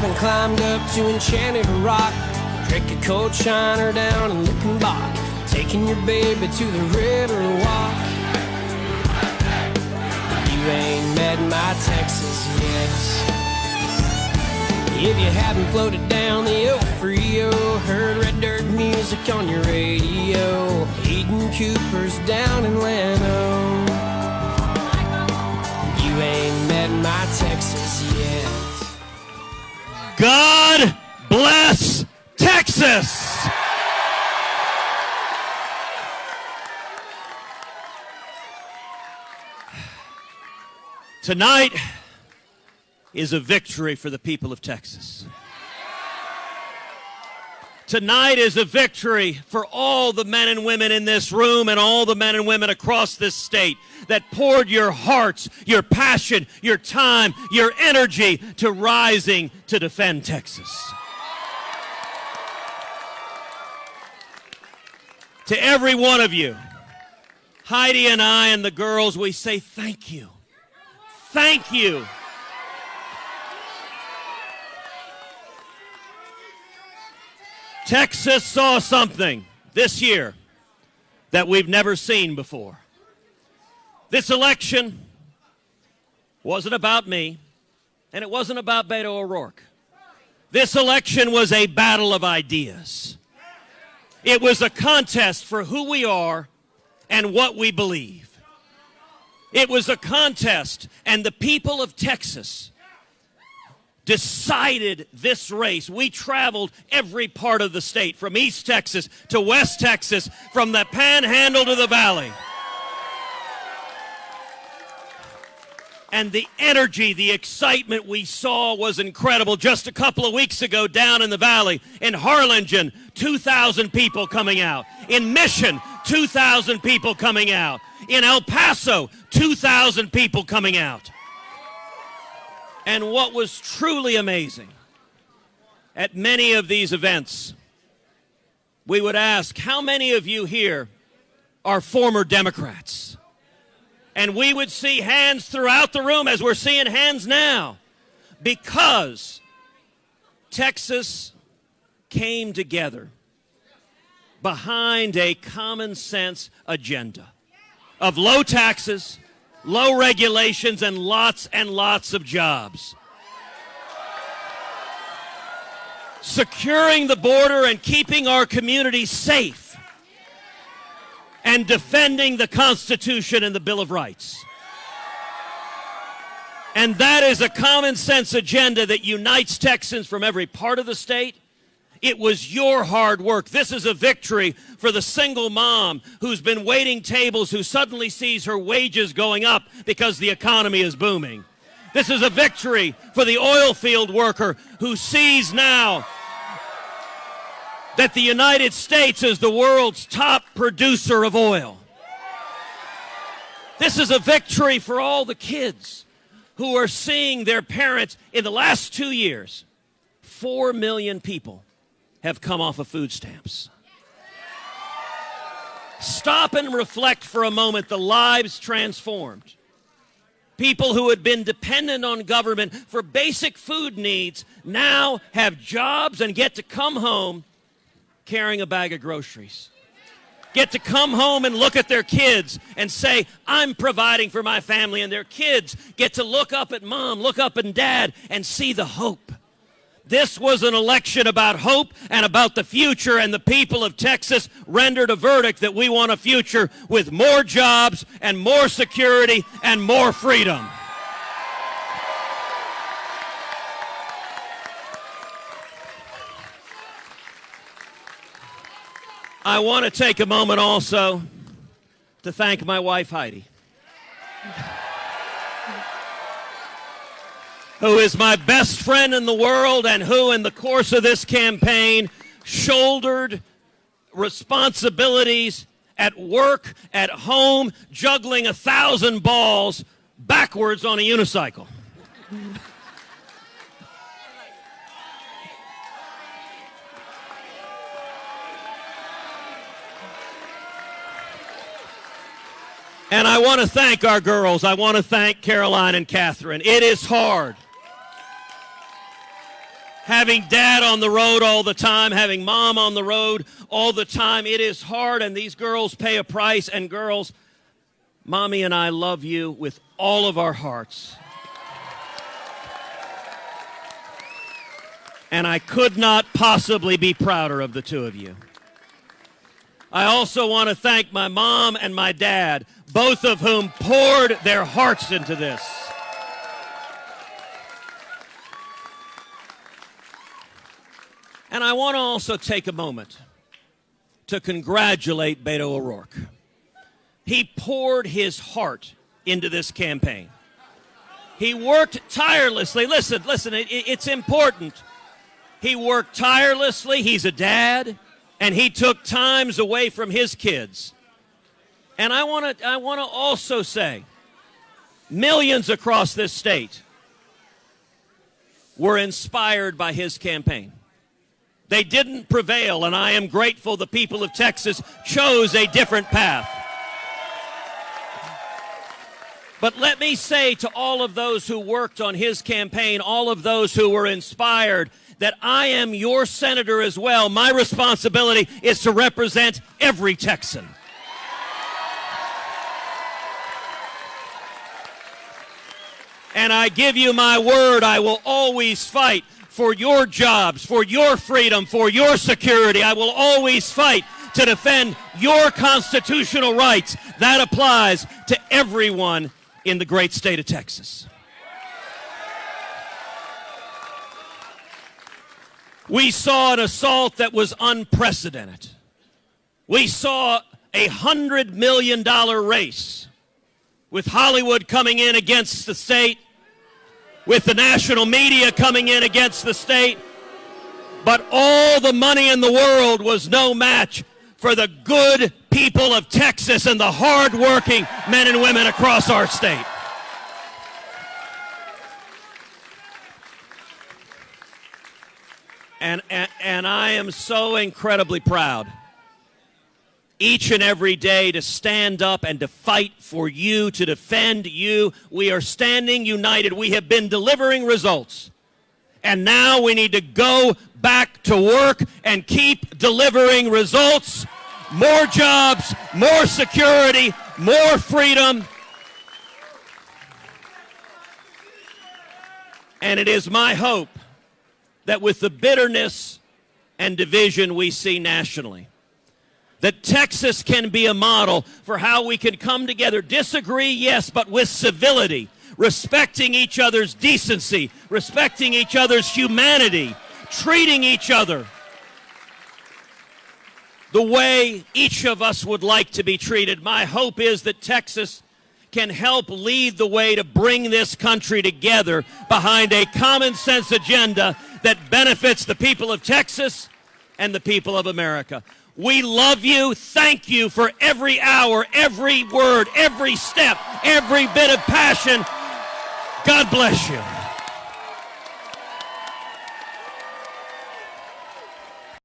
done climbed up to Enchanted Rock, drank a cold shiner down in Lickenbach, taking your baby to the river walk. You ain't met my Texas yet. If you haven't floated down the El Frio, heard red dirt music on your radio, eating Coopers down in Llano, you ain't met my Texas yet. God bless Texas! Tonight is a victory for the people of Texas. Tonight is a victory for all the men and women in this room and all the men and women across this state that poured your hearts, your passion, your time, your energy to rising to defend Texas. To every one of you, Heidi and I and the girls, we say thank you. Thank you. Texas saw something this year that we've never seen before. This election wasn't about me, and it wasn't about Beto O'Rourke. This election was a battle of ideas. It was a contest for who we are and what we believe. It was a contest, and the people of Texas decided this race. We traveled every part of the state, from East Texas to West Texas, from the Panhandle to the Valley. And the energy, the excitement we saw was incredible. Just a couple of weeks ago down in the Valley, in Harlingen, 2,000 people coming out. In Mission, 2,000 people coming out. In El Paso, 2,000 people coming out. And what was truly amazing, at many of these events, we would ask, how many of you here are former Democrats? And we would see hands throughout the room, as we're seeing hands now, because Texas came together behind a common sense agenda of low taxes, low regulations, and lots of jobs. Securing the border and keeping our communities safe. And defending the Constitution and the Bill of Rights. And that is a common sense agenda that unites Texans from every part of the state. It was your hard work. This is a victory for the single mom who's been waiting tables, who suddenly sees her wages going up because the economy is booming. This is a victory for the oil field worker who sees now that the United States is the world's top producer of oil. This is a victory for all the kids who are seeing their parents. In the last 2 years, 4 million people have come off of food stamps. Stop and reflect for a moment the lives transformed. People who had been dependent on government for basic food needs now have jobs and get to come home carrying a bag of groceries. Get to come home and look at their kids and say, I'm providing for my family, and their kids get to look up at mom, look up at dad, and see the hope. This was an election about hope and about the future, and the people of Texas rendered a verdict that we want a future with more jobs and more security and more freedom. I want to take a moment also to thank my wife, Heidi, who is my best friend in the world and who, in the course of this campaign, shouldered responsibilities at work, at home, juggling 1,000 balls backwards on a unicycle. And I want to thank our girls. I want to thank Caroline and Catherine. It is hard. Having dad on the road all the time, having mom on the road all the time, it is hard, and these girls pay a price. And girls, Mommy and I love you with all of our hearts. And I could not possibly be prouder of the two of you. I also want to thank my mom and my dad, both of whom poured their hearts into this. And I want to also take a moment to congratulate Beto O'Rourke. He poured his heart into this campaign. He worked tirelessly. Listen, it's important. He worked tirelessly. He's a dad, and he took times away from his kids. And I want to also say, millions across this state were inspired by his campaign. They didn't prevail, and I am grateful the people of Texas chose a different path. But let me say to all of those who worked on his campaign, all of those who were inspired, that I am your senator as well. My responsibility is to represent every Texan. And I give you my word, I will always fight for your jobs, for your freedom, for your security. I will always fight to defend your constitutional rights. That applies to everyone in the great state of Texas. We saw an assault that was unprecedented. We saw a $100 million race with Hollywood coming in against the state, with the national media coming in against the state. But all the money in the world was no match for the good people of Texas and the hard-working men and women across our state. And I am so incredibly proud each and every day to stand up and to fight for you, to defend you. We are standing united. We have been delivering results. And now we need to go back to work and keep delivering results. More jobs, more security, more freedom. And it is my hope that with the bitterness and division we see nationally, that Texas can be a model for how we can come together. Disagree, yes, but with civility, respecting each other's decency, respecting each other's humanity, treating each other the way each of us would like to be treated. My hope is that Texas can help lead the way to bring this country together behind a common sense agenda that benefits the people of Texas and the people of America. We love you. Thank you for every hour, every word, every step, every bit of passion. God bless you.